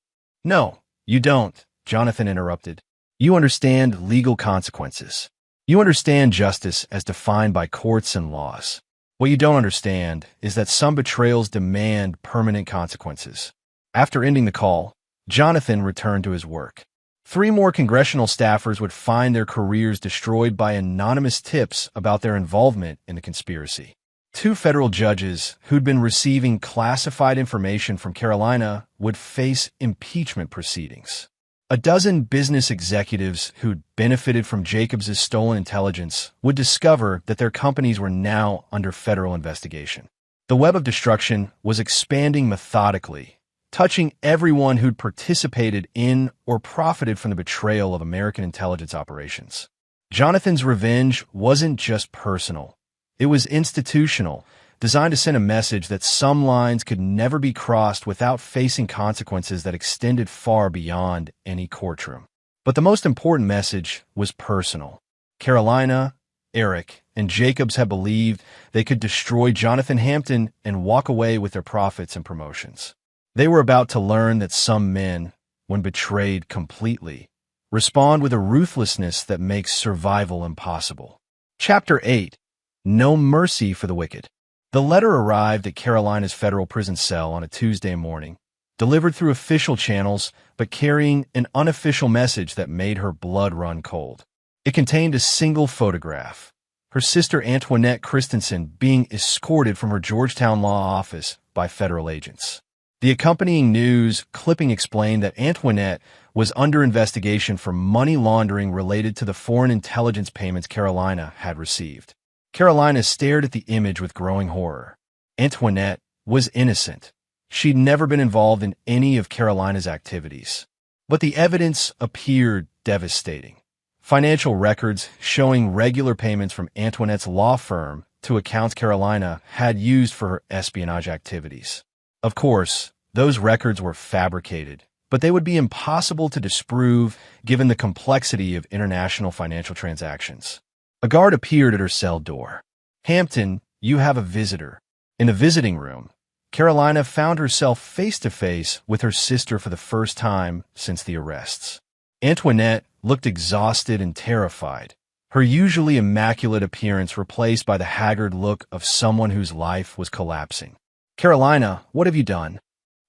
"No, you don't," Jonathan interrupted. "You understand legal consequences. You understand justice as defined by courts and laws. What you don't understand is that some betrayals demand permanent consequences." After ending the call, Jonathan returned to his work. 3 more congressional staffers would find their careers destroyed by anonymous tips about their involvement in the conspiracy. 2 federal judges who'd been receiving classified information from Carolina would face impeachment proceedings. A dozen business executives who'd benefited from Jacobs's stolen intelligence would discover that their companies were now under federal investigation. The web of destruction was expanding methodically, touching everyone who'd participated in or profited from the betrayal of American intelligence operations. Jonathan's revenge wasn't just personal. It was institutional, designed to send a message that some lines could never be crossed without facing consequences that extended far beyond any courtroom. But the most important message was personal. Carolina, Eric, and Jacobs had believed they could destroy Jonathan Hampton and walk away with their profits and promotions. They were about to learn that some men, when betrayed completely, respond with a ruthlessness that makes survival impossible. Chapter 8. No Mercy for the Wicked. The letter arrived at Carolina's federal prison cell on a Tuesday morning, delivered through official channels, but carrying an unofficial message that made her blood run cold. It contained a single photograph, her sister Antoinette Christensen being escorted from her Georgetown law office by federal agents. The accompanying news clipping explained that Antoinette was under investigation for money laundering related to the foreign intelligence payments Carolina had received. Carolina stared at the image with growing horror. Antoinette was innocent. She'd never been involved in any of Carolina's activities. But the evidence appeared devastating. Financial records showing regular payments from Antoinette's law firm to accounts Carolina had used for her espionage activities. Of course, those records were fabricated, but they would be impossible to disprove given the complexity of international financial transactions. A guard appeared at her cell door. "Hampton, you have a visitor." In the visiting room, Carolina found herself face-to-face with her sister for the first time since the arrests. Antoinette looked exhausted and terrified, her usually immaculate appearance replaced by the haggard look of someone whose life was collapsing. "Carolina, what have you done?"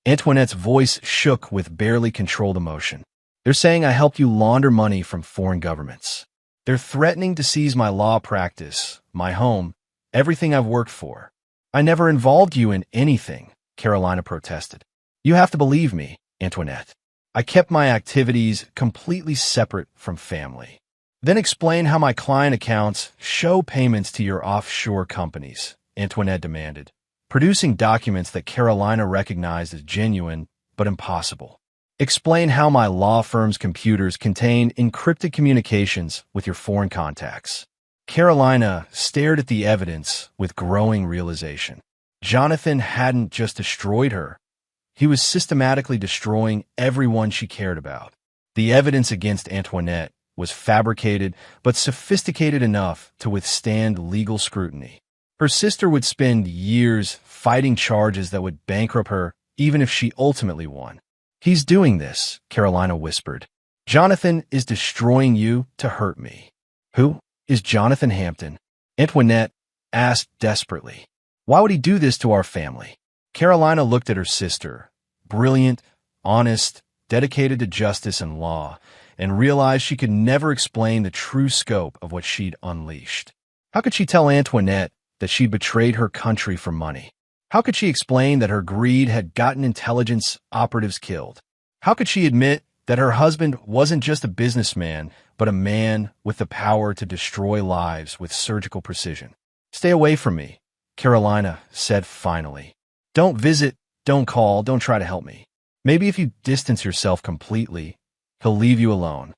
Antoinette's voice shook with barely controlled emotion. "They're saying I helped you launder money from foreign governments. They're threatening to seize my law practice, my home, everything I've worked for." "I never involved you in anything," Carolina protested. "You have to believe me, Antoinette. I kept my activities completely separate from family." "Then explain how my client accounts show payments to your offshore companies," Antoinette demanded, producing documents that Carolina recognized as genuine but impossible. "Explain how my law firm's computers contain encrypted communications with your foreign contacts." Carolina stared at the evidence with growing realization. Jonathan hadn't just destroyed her. He was systematically destroying everyone she cared about. The evidence against Antoinette was fabricated but sophisticated enough to withstand legal scrutiny. Her sister would spend years fighting charges that would bankrupt her even if she ultimately won. "He's doing this," Carolina whispered. "Jonathan is destroying you to hurt me." "Who is Jonathan Hampton?" Antoinette asked desperately. "Why would he do this to our family?" Carolina looked at her sister, brilliant, honest, dedicated to justice and law, and realized she could never explain the true scope of what she'd unleashed. How could she tell Antoinette that she'd betrayed her country for money? How could she explain that her greed had gotten intelligence operatives killed? How could she admit that her husband wasn't just a businessman, but a man with the power to destroy lives with surgical precision? "Stay away from me," Carolina said finally. "Don't visit, don't call, don't try to help me. Maybe if you distance yourself completely, he'll leave you alone."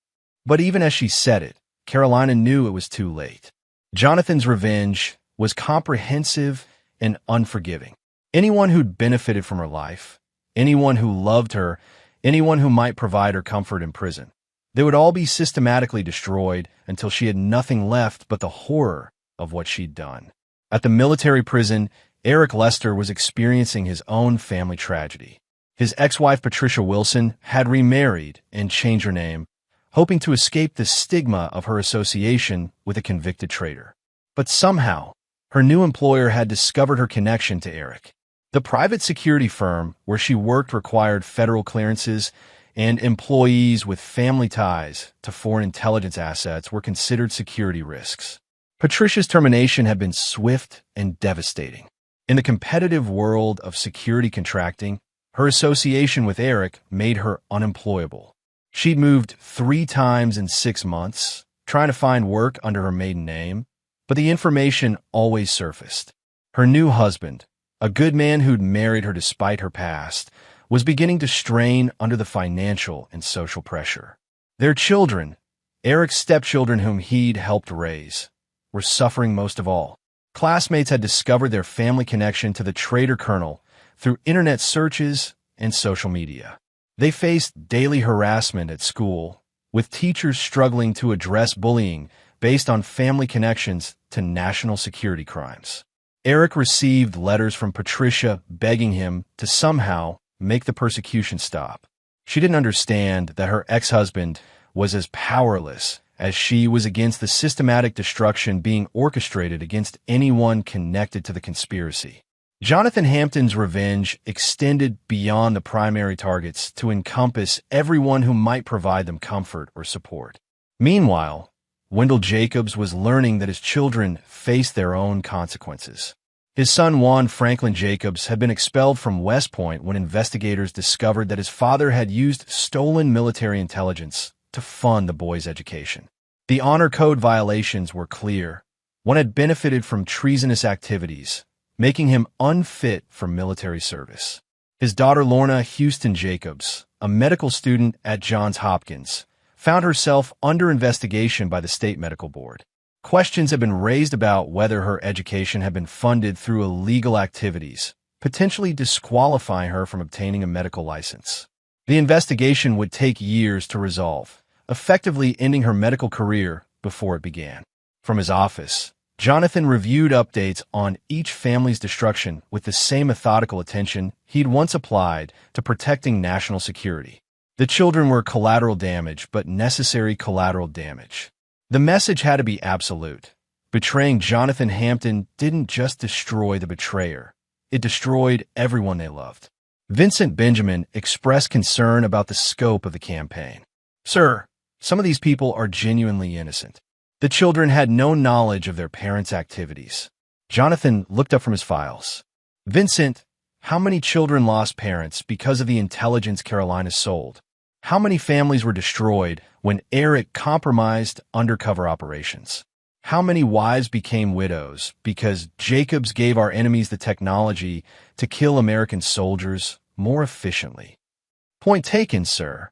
But even as she said it, Carolina knew it was too late. Jonathan's revenge was comprehensive and unforgiving. Anyone who'd benefited from her life, anyone who loved her, anyone who might provide her comfort in prison, they would all be systematically destroyed until she had nothing left but the horror of what she'd done. At the military prison, Eric Lester was experiencing his own family tragedy. His ex-wife Patricia Wilson had remarried and changed her name, hoping to escape the stigma of her association with a convicted traitor. But somehow, her new employer had discovered her connection to Eric. The private security firm where she worked required federal clearances, and employees with family ties to foreign intelligence assets were considered security risks. Patricia's termination had been swift and devastating. In the competitive world of security contracting, her association with Eric made her unemployable. She'd moved 3 times in 6 months, trying to find work under her maiden name, but the information always surfaced. Her new husband, a good man who'd married her despite her past, was beginning to strain under the financial and social pressure. Their children, Eric's stepchildren whom he'd helped raise, were suffering most of all. Classmates had discovered their family connection to the traitor colonel through internet searches and social media. They faced daily harassment at school, with teachers struggling to address bullying based on family connections to national security crimes. Eric received letters from Patricia begging him to somehow make the persecution stop. She didn't understand that her ex-husband was as powerless as she was against the systematic destruction being orchestrated against anyone connected to the conspiracy. Jonathan Hampton's revenge extended beyond the primary targets to encompass everyone who might provide them comfort or support. Meanwhile, Wendell Jacobs was learning that his children faced their own consequences. His son Juan Franklin Jacobs had been expelled from West Point when investigators discovered that his father had used stolen military intelligence to fund the boy's education. The honor code violations were clear. One had benefited from treasonous activities, making him unfit for military service. His daughter Lorna Houston Jacobs, a medical student at Johns Hopkins, found herself under investigation by the state medical board. Questions have been raised about whether her education had been funded through illegal activities, potentially disqualifying her from obtaining a medical license. The investigation would take years to resolve, effectively ending her medical career before it began. From his office, Jonathan reviewed updates on each family's destruction with the same methodical attention he'd once applied to protecting national security. The children were collateral damage, but necessary collateral damage. The message had to be absolute. Betraying Jonathan Hampton didn't just destroy the betrayer. It destroyed everyone they loved. Vincent Benjamin expressed concern about the scope of the campaign. "Sir, some of these people are genuinely innocent. The children had no knowledge of their parents' activities." Jonathan looked up from his files. "Vincent, how many children lost parents because of the intelligence Carolina sold? How many families were destroyed when Eric compromised undercover operations? How many wives became widows because Jacobs gave our enemies the technology to kill American soldiers more efficiently?" "Point taken, sir."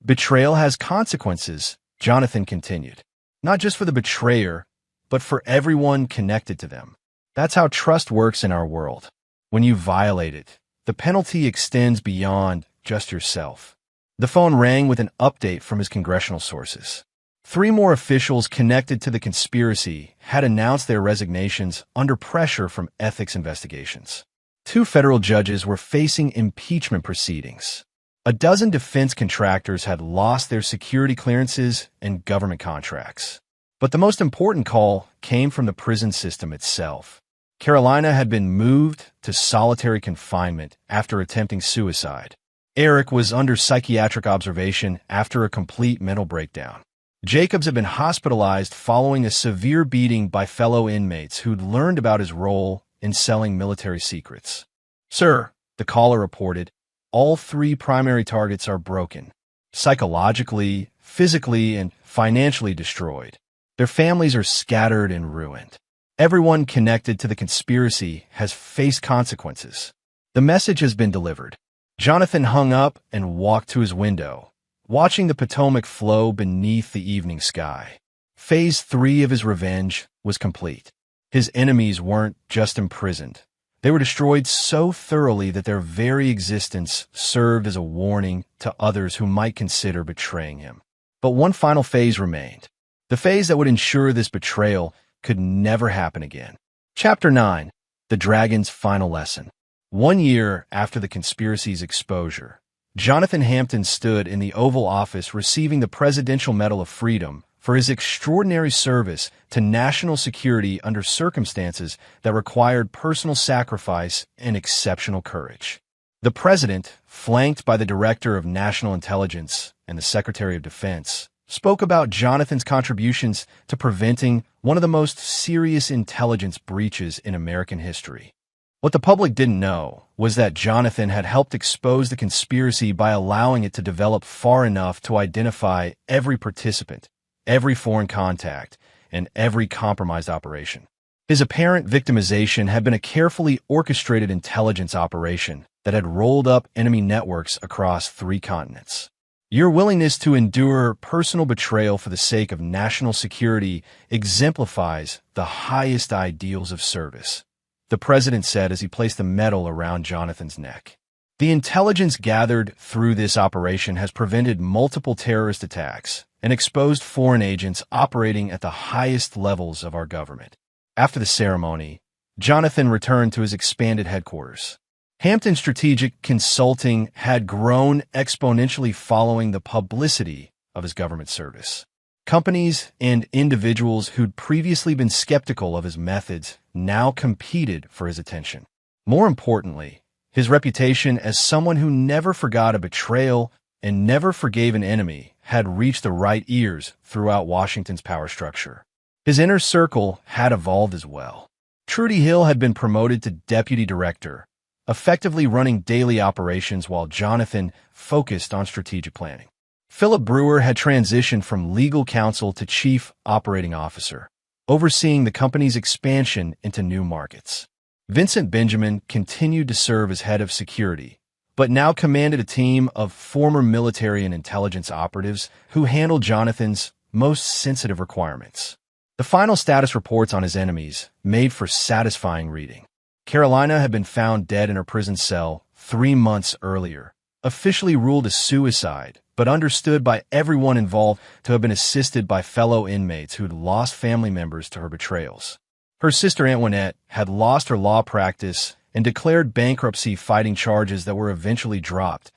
"Betrayal has consequences," Jonathan continued. "Not just for the betrayer, but for everyone connected to them. That's how trust works in our world. When you violate it, the penalty extends beyond just yourself." The phone rang with an update from his congressional sources. 3 more officials connected to the conspiracy had announced their resignations under pressure from ethics investigations. 2 federal judges were facing impeachment proceedings. A dozen defense contractors had lost their security clearances and government contracts. But the most important call came from the prison system itself. Carolina had been moved to solitary confinement after attempting suicide. Eric was under psychiatric observation after a complete mental breakdown. Jacobs had been hospitalized following a severe beating by fellow inmates who'd learned about his role in selling military secrets. "Sir," the caller reported, "all 3 primary targets are broken. Psychologically, physically, and financially destroyed. Their families are scattered and ruined. Everyone connected to the conspiracy has faced consequences. The message has been delivered." Jonathan hung up and walked to his window, watching the Potomac flow beneath the evening sky. Phase 3 of his revenge was complete. His enemies weren't just imprisoned. They were destroyed so thoroughly that their very existence served as a warning to others who might consider betraying him. But one final phase remained. The phase that would ensure this betrayal could never happen again. Chapter 9. The Dragon's Final Lesson. 1 year after the conspiracy's exposure, Jonathan Hampton stood in the Oval Office receiving the Presidential Medal of Freedom for his extraordinary service to national security under circumstances that required personal sacrifice and exceptional courage. The president, flanked by the Director of National Intelligence and the Secretary of Defense, spoke about Jonathan's contributions to preventing one of the most serious intelligence breaches in American history. What the public didn't know was that Jonathan had helped expose the conspiracy by allowing it to develop far enough to identify every participant, every foreign contact, and every compromised operation. His apparent victimization had been a carefully orchestrated intelligence operation that had rolled up enemy networks across 3 continents. Your willingness to endure personal betrayal for the sake of national security exemplifies the highest ideals of service, the president said as he placed the medal around Jonathan's neck. The intelligence gathered through this operation has prevented multiple terrorist attacks and exposed foreign agents operating at the highest levels of our government. After the ceremony, Jonathan returned to his expanded headquarters. Hampton Strategic Consulting had grown exponentially following the publicity of his government service. Companies and individuals who'd previously been skeptical of his methods now competed for his attention. More importantly, his reputation as someone who never forgot a betrayal and never forgave an enemy had reached the right ears throughout Washington's power structure. His inner circle had evolved as well. Trudy Hill had been promoted to deputy director, effectively running daily operations while Jonathan focused on strategic planning. Philip Brewer had transitioned from legal counsel to chief operating officer, overseeing the company's expansion into new markets. Vincent Benjamin continued to serve as head of security, but now commanded a team of former military and intelligence operatives who handled Jonathan's most sensitive requirements. The final status reports on his enemies made for satisfying reading. Carolina had been found dead in her prison cell 3 months earlier, officially ruled a suicide, but understood by everyone involved to have been assisted by fellow inmates who'd lost family members to her betrayals. Her sister Antoinette had lost her law practice and declared bankruptcy fighting charges that were eventually dropped,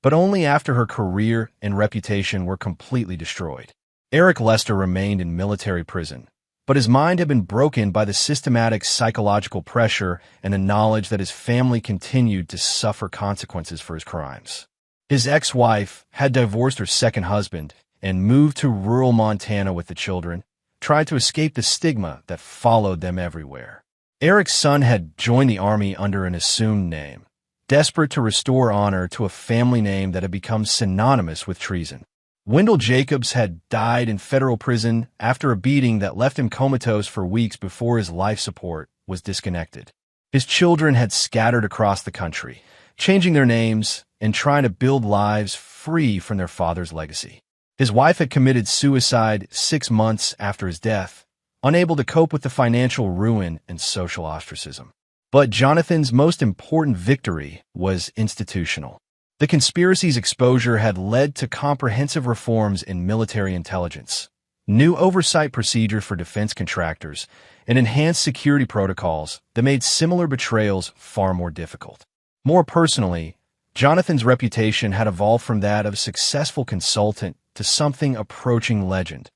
but only after her career and reputation were completely destroyed. Eric Lester remained in military prison, but his mind had been broken by the systematic psychological pressure and the knowledge that his family continued to suffer consequences for his crimes. His ex-wife had divorced her second husband and moved to rural Montana with the children, tried to escape the stigma that followed them everywhere. Eric's son had joined the army under an assumed name, desperate to restore honor to a family name that had become synonymous with treason. Wendell Jacobs had died in federal prison after a beating that left him comatose for weeks before his life support was disconnected. His children had scattered across the country, changing their names and trying to build lives free from their father's legacy. His wife had committed suicide 6 months after his death, unable to cope with the financial ruin and social ostracism. But Jonathan's most important victory was institutional. The conspiracy's exposure had led to comprehensive reforms in military intelligence, new oversight procedures for defense contractors, and enhanced security protocols that made similar betrayals far more difficult. More personally, Jonathan's reputation had evolved from that of a successful consultant to something approaching legend,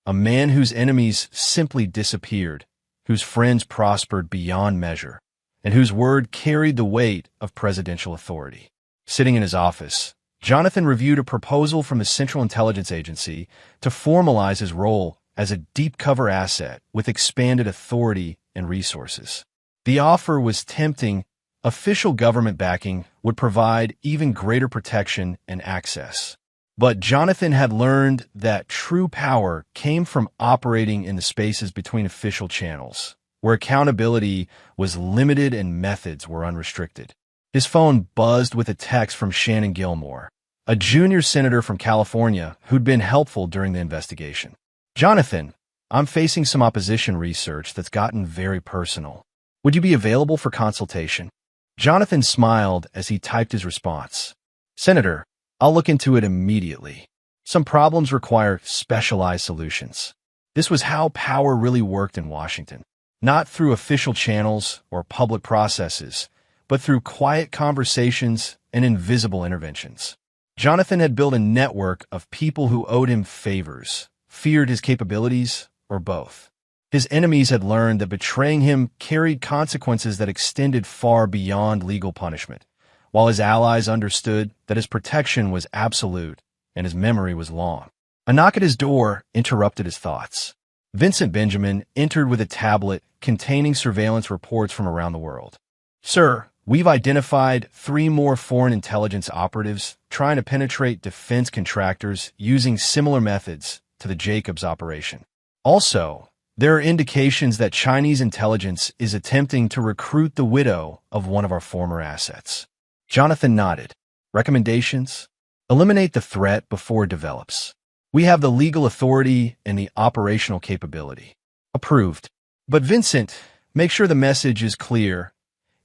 a man whose enemies simply disappeared, whose friends prospered beyond measure, and whose word carried the weight of presidential authority. Sitting in his office, Jonathan reviewed a proposal from the Central Intelligence Agency to formalize his role as a deep cover asset with expanded authority and resources. The offer was tempting. Official government backing would provide even greater protection and access. But Jonathan had learned that true power came from operating in the spaces between official channels, where accountability was limited and methods were unrestricted. His phone buzzed with a text from Shannon Gilmore, a junior senator from California who'd been helpful during the investigation. "Jonathan, I'm facing some opposition research that's gotten very personal. Would you be available for consultation?" Jonathan smiled as he typed his response. "Senator, I'll look into it immediately. Some problems require specialized solutions." This was how power really worked in Washington, not through official channels or public processes, but through quiet conversations and invisible interventions. Jonathan had built a network of people who owed him favors, feared his capabilities, or both. His enemies had learned that betraying him carried consequences that extended far beyond legal punishment, while his allies understood that his protection was absolute and his memory was long. A knock at his door interrupted his thoughts. Vincent Benjamin entered with a tablet containing surveillance reports from around the world. "Sir, we've identified 3 more foreign intelligence operatives trying to penetrate defense contractors using similar methods to the Jacobs operation. Also, there are indications that Chinese intelligence is attempting to recruit the widow of one of our former assets." Jonathan nodded. "Recommendations? Eliminate the threat before it develops. We have the legal authority and the operational capability." "Approved. But Vincent, make sure the message is clear.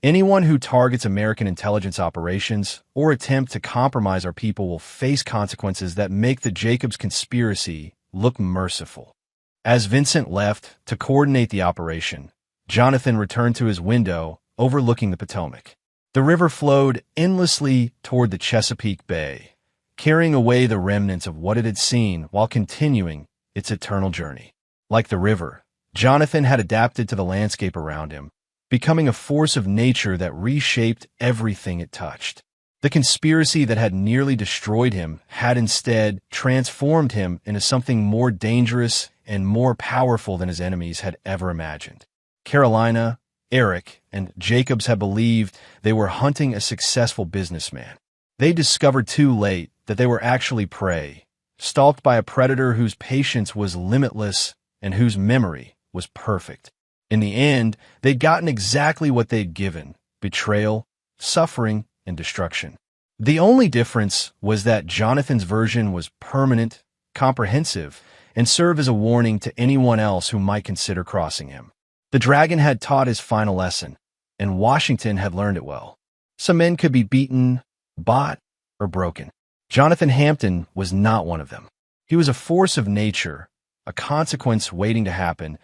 Anyone who targets American intelligence operations or attempt to compromise our people will face consequences that make the Jacobs conspiracy look merciful." As Vincent left to coordinate the operation, Jonathan returned to his window overlooking the Potomac. The river flowed endlessly toward the Chesapeake Bay, carrying away the remnants of what it had seen while continuing its eternal journey. Like the river, Jonathan had adapted to the landscape around him, becoming a force of nature that reshaped everything it touched. The conspiracy that had nearly destroyed him had instead transformed him into something more dangerous and more powerful than his enemies had ever imagined. Carolina, Eric, and Jacobs had believed they were hunting a successful businessman. They discovered too late that they were actually prey, stalked by a predator whose patience was limitless and whose memory was perfect. In the end, they'd gotten exactly what they'd given: betrayal, suffering, and destruction. The only difference was that Jonathan's version was permanent, comprehensive, and served as a warning to anyone else who might consider crossing him. The dragon had taught his final lesson, and Washington had learned it well. Some men could be beaten, bought, or broken. Jonathan Hampton was not one of them. He was a force of nature, a consequence waiting to happen,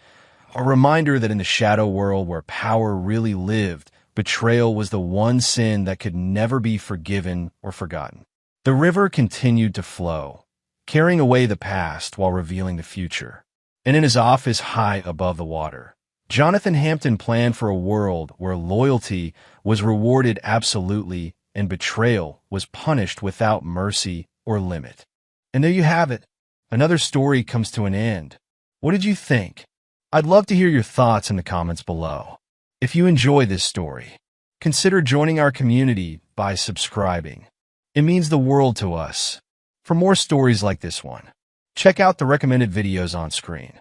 a reminder that in the shadow world where power really lived, betrayal was the one sin that could never be forgiven or forgotten. The river continued to flow, carrying away the past while revealing the future. And in his office high above the water, Jonathan Hampton planned for a world where loyalty was rewarded absolutely and betrayal was punished without mercy or limit. And there you have it. Another story comes to an end. What did you think? I'd love to hear your thoughts in the comments below. If you enjoy this story, consider joining our community by subscribing. It means the world to us. For more stories like this one, check out the recommended videos on screen.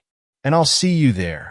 And I'll see you there.